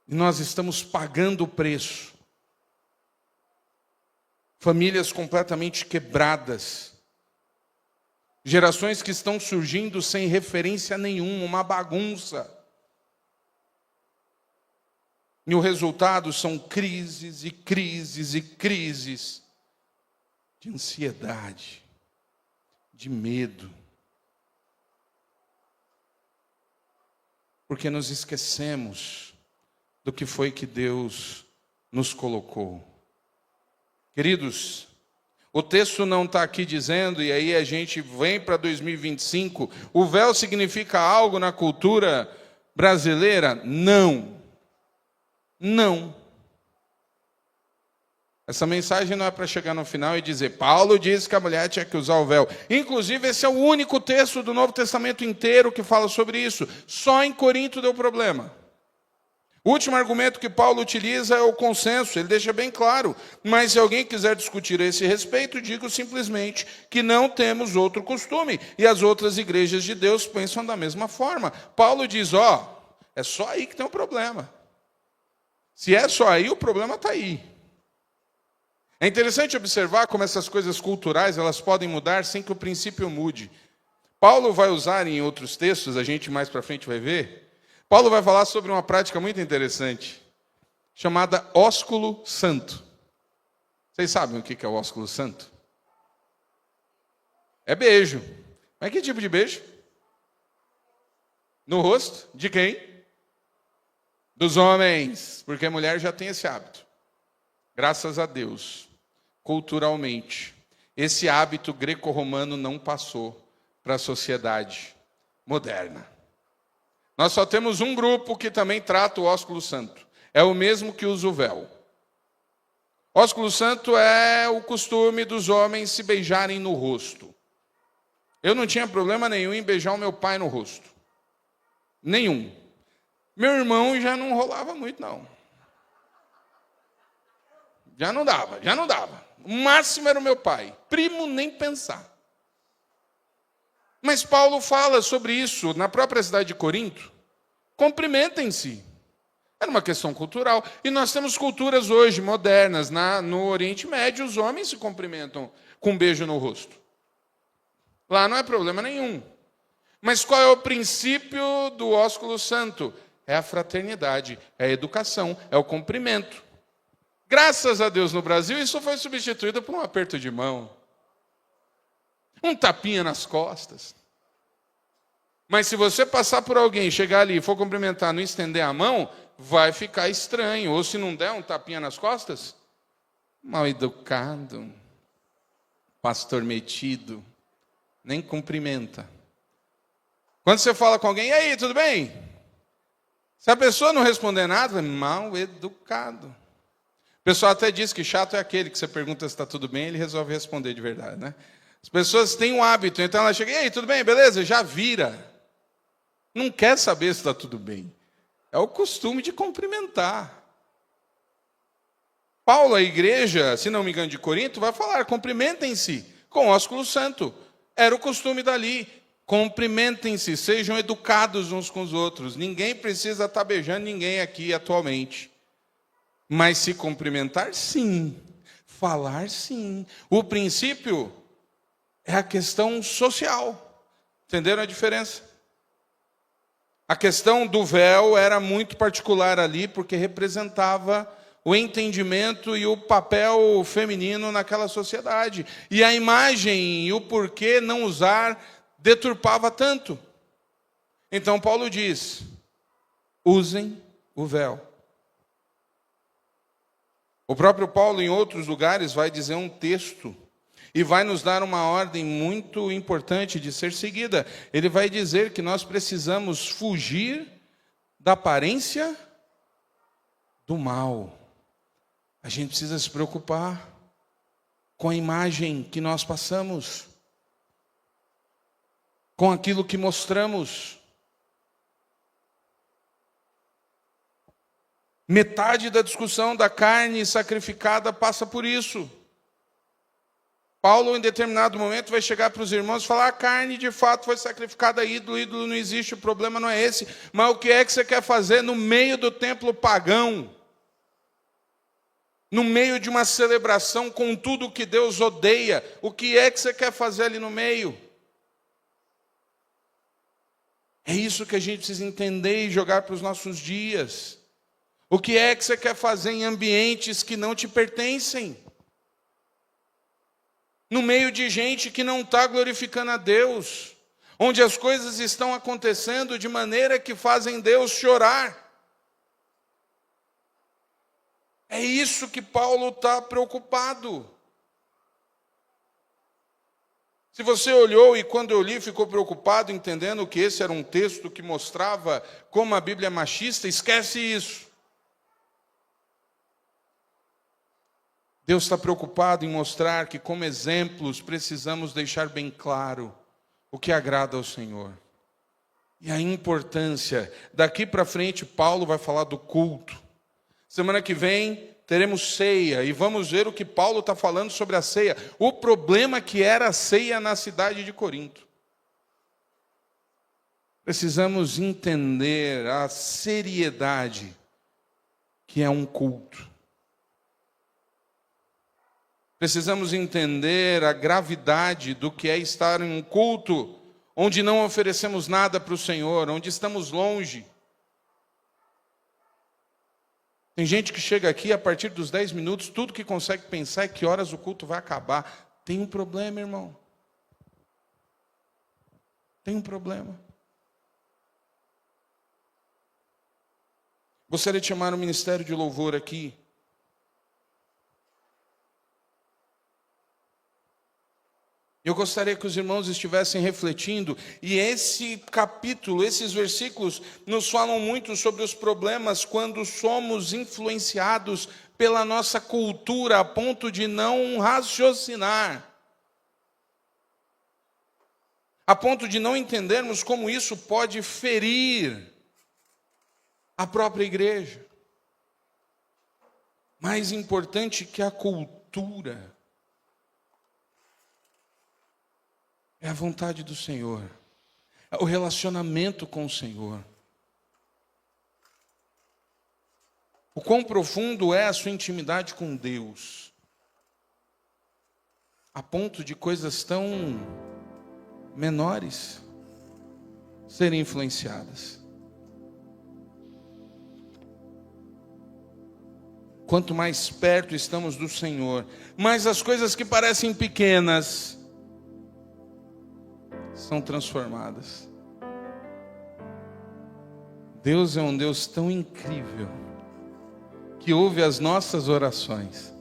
E nós estamos pagando o preço. Famílias completamente quebradas. Gerações que estão surgindo sem referência nenhuma, uma bagunça. E o resultado são crises e crises e crises de ansiedade, de medo. Porque nos esquecemos do que foi que Deus nos colocou. Queridos, o texto não está aqui dizendo, e aí a gente vem para 2025, o véu significa algo na cultura brasileira? Não. Não. Essa mensagem não é para chegar no final e dizer, Paulo disse que a mulher tinha que usar o véu. Inclusive, esse é o único texto do Novo Testamento inteiro que fala sobre isso. Só em Corinto deu problema. O último argumento que Paulo utiliza é o consenso, ele deixa bem claro. Mas se alguém quiser discutir a esse respeito, digo simplesmente que não temos outro costume. E as outras igrejas de Deus pensam da mesma forma. Paulo diz, é só aí que tem um problema. Se é só aí, o problema está aí. É interessante observar como essas coisas culturais elas podem mudar sem que o princípio mude. Paulo vai usar em outros textos, a gente mais para frente vai ver, Paulo vai falar sobre uma prática muito interessante, chamada ósculo santo. Vocês sabem o que é o ósculo santo? É beijo. Mas que tipo de beijo? No rosto? De quem? Dos homens. Porque a mulher já tem esse hábito. Graças a Deus, culturalmente, esse hábito greco-romano não passou para a sociedade moderna. Nós só temos um grupo que também trata o ósculo santo. É o mesmo que usa o véu. Ósculo santo é o costume dos homens se beijarem no rosto. Eu não tinha problema nenhum em beijar o meu pai no rosto. Nenhum. Meu irmão já não rolava muito, não. Já não dava. O máximo era o meu pai. Primo, nem pensar. Mas Paulo fala sobre isso na própria cidade de Corinto. Cumprimentem-se. Era uma questão cultural. E nós temos culturas hoje modernas. No Oriente Médio, os homens se cumprimentam com um beijo no rosto. Lá não é problema nenhum. Mas qual é o princípio do ósculo santo? É a fraternidade, é a educação, é o cumprimento. Graças a Deus no Brasil, isso foi substituído por um aperto de mão. Um tapinha nas costas. Mas se você passar por alguém, chegar ali e for cumprimentar, não estender a mão, vai ficar estranho. Ou se não der um tapinha nas costas, mal educado, pastor metido, nem cumprimenta. Quando você fala com alguém, e aí, tudo bem? Se a pessoa não responder nada, é mal educado. O pessoal até diz que chato é aquele que você pergunta se está tudo bem, ele resolve responder de verdade, né? As pessoas têm um hábito, então ela chega, e aí, tudo bem, beleza? Já vira. Não quer saber se está tudo bem. É o costume de cumprimentar. Paulo, a igreja, se não me engano, de Corinto, vai falar, cumprimentem-se com ósculo santo. Era o costume dali. Cumprimentem-se, sejam educados uns com os outros. Ninguém precisa estar beijando ninguém aqui atualmente. Mas se cumprimentar, sim. Falar, sim. O princípio é a questão social. Entenderam a diferença? A questão do véu era muito particular ali, porque representava o entendimento e o papel feminino naquela sociedade. E a imagem e o porquê não usar deturpava tanto. Então Paulo diz, usem o véu. O próprio Paulo, em outros lugares, vai dizer um texto e vai nos dar uma ordem muito importante de ser seguida. Ele vai dizer que nós precisamos fugir da aparência do mal. A gente precisa se preocupar com a imagem que nós passamos, com aquilo que mostramos. Metade da discussão da carne sacrificada passa por isso. Paulo, em determinado momento, vai chegar para os irmãos e falar, a carne de fato foi sacrificada a ídolo, ídolo não existe, o problema não é esse. Mas o que é que você quer fazer no meio do templo pagão? No meio de uma celebração com tudo que Deus odeia, o que é que você quer fazer ali no meio? É isso que a gente precisa entender e jogar para os nossos dias. O que é que você quer fazer em ambientes que não te pertencem? No meio de gente que não está glorificando a Deus, onde as coisas estão acontecendo de maneira que fazem Deus chorar. É isso que Paulo está preocupado. Se você olhou e quando eu li ficou preocupado entendendo que esse era um texto que mostrava como a Bíblia é machista, esquece isso. Deus está preocupado em mostrar que como exemplos precisamos deixar bem claro o que agrada ao Senhor. E a importância. Daqui para frente Paulo vai falar do culto. Semana que vem teremos ceia e vamos ver o que Paulo está falando sobre a ceia. O problema que era a ceia na cidade de Corinto. Precisamos entender a seriedade que é um culto. Precisamos entender a gravidade do que é estar em um culto onde não oferecemos nada para o Senhor, onde estamos longe. Tem gente que chega aqui a partir dos 10 minutos, tudo que consegue pensar é que horas o culto vai acabar. Tem um problema, irmão. Tem um problema. Gostaria de chamar o Ministério de Louvor aqui. Eu gostaria que os irmãos estivessem refletindo, e esse capítulo, esses versículos, nos falam muito sobre os problemas quando somos influenciados pela nossa cultura, a ponto de não raciocinar, a ponto de não entendermos como isso pode ferir a própria igreja. Mais importante que a cultura é a vontade do Senhor, é o relacionamento com o Senhor. O quão profundo é a sua intimidade com Deus, a ponto de coisas tão menores serem influenciadas. Quanto mais perto estamos do Senhor, mais as coisas que parecem pequenas são transformadas. Deus é um Deus tão incrível que ouve as nossas orações,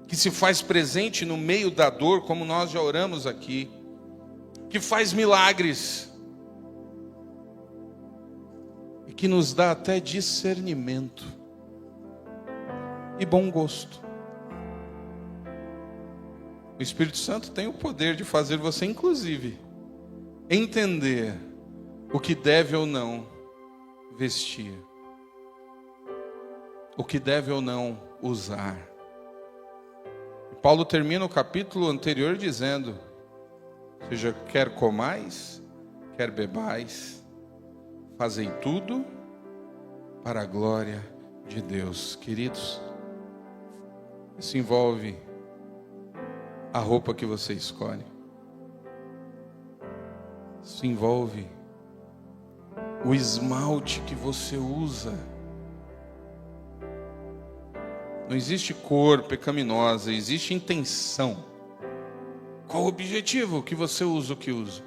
que se faz presente no meio da dor, como nós já oramos aqui, que faz milagres e que nos dá até discernimento e bom gosto. O Espírito Santo tem o poder de fazer você, inclusive, entender o que deve ou não vestir, o que deve ou não usar. Paulo termina o capítulo anterior dizendo: seja, quer comais, quer bebais, fazei tudo para a glória de Deus. Queridos, isso envolve a roupa que você escolhe. Isso envolve o esmalte que você usa. Não existe cor pecaminosa, existe intenção. Qual o objetivo que você usa o que usa?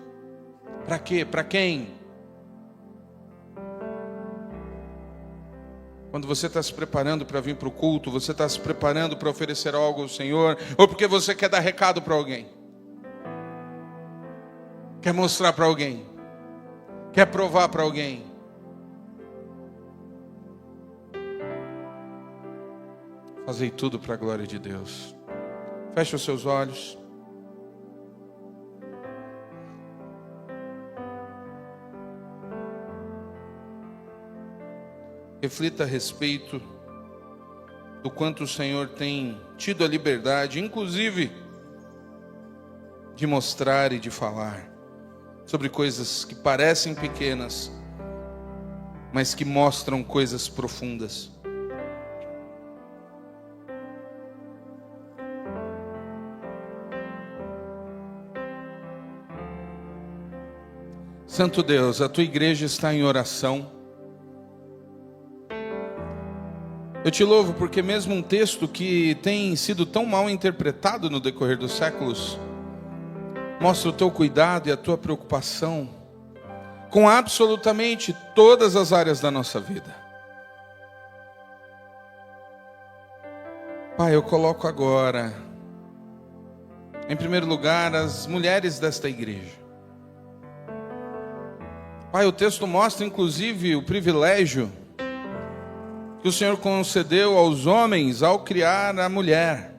Para quê? Para quem? Quando você está se preparando para vir para o culto, você está se preparando para oferecer algo ao Senhor, ou porque você quer dar recado para alguém? Quer mostrar para alguém? Quer provar para alguém? Fazei tudo para a glória de Deus. Feche os seus olhos. Reflita a respeito do quanto o Senhor tem tido a liberdade, inclusive, de mostrar e de falar sobre coisas que parecem pequenas, mas que mostram coisas profundas. Santo Deus, a tua igreja está em oração. Eu te louvo porque mesmo um texto que tem sido tão mal interpretado no decorrer dos séculos, mostra o teu cuidado e a tua preocupação com absolutamente todas as áreas da nossa vida. Pai, eu coloco agora, em primeiro lugar, as mulheres desta igreja. Pai, o texto mostra inclusive o privilégio que o Senhor concedeu aos homens ao criar a mulher,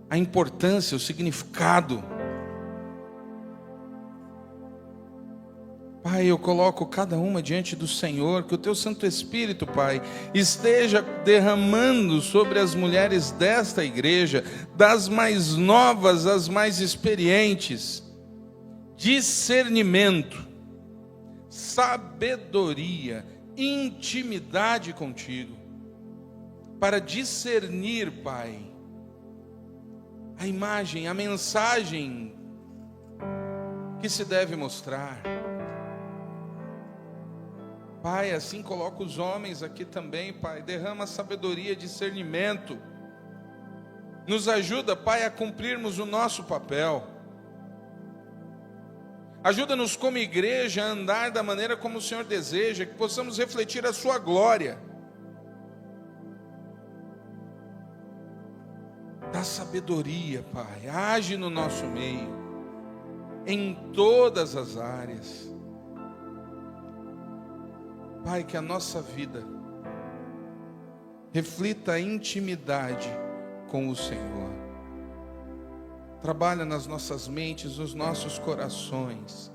a importância, o significado. Pai, eu coloco cada uma diante do Senhor, que o Teu Santo Espírito, Pai, esteja derramando sobre as mulheres desta igreja, das mais novas às mais experientes, discernimento, sabedoria, intimidade contigo, para discernir, Pai, a imagem, a mensagem que se deve mostrar. Pai, assim coloca os homens aqui também, Pai, derrama sabedoria, discernimento, nos ajuda, Pai, a cumprirmos o nosso papel. Ajuda-nos como igreja a andar da maneira como o Senhor deseja, que possamos refletir a sua glória. Dá sabedoria, Pai, age no nosso meio, em todas as áreas. Pai, que a nossa vida reflita a intimidade com o Senhor. Trabalha nas nossas mentes, nos nossos corações.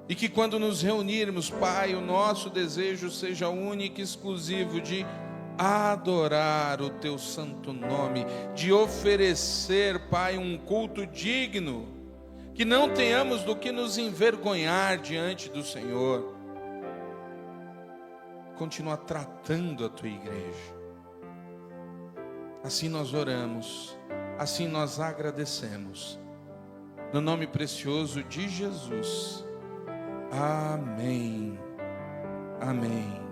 E que quando nos reunirmos, Pai, o nosso desejo seja único e exclusivo de adorar o Teu santo nome, de oferecer, Pai, um culto digno, que não tenhamos do que nos envergonhar diante do Senhor. Continua tratando a Tua igreja. Assim nós oramos, assim nós agradecemos, no nome precioso de Jesus. Amém. Amém.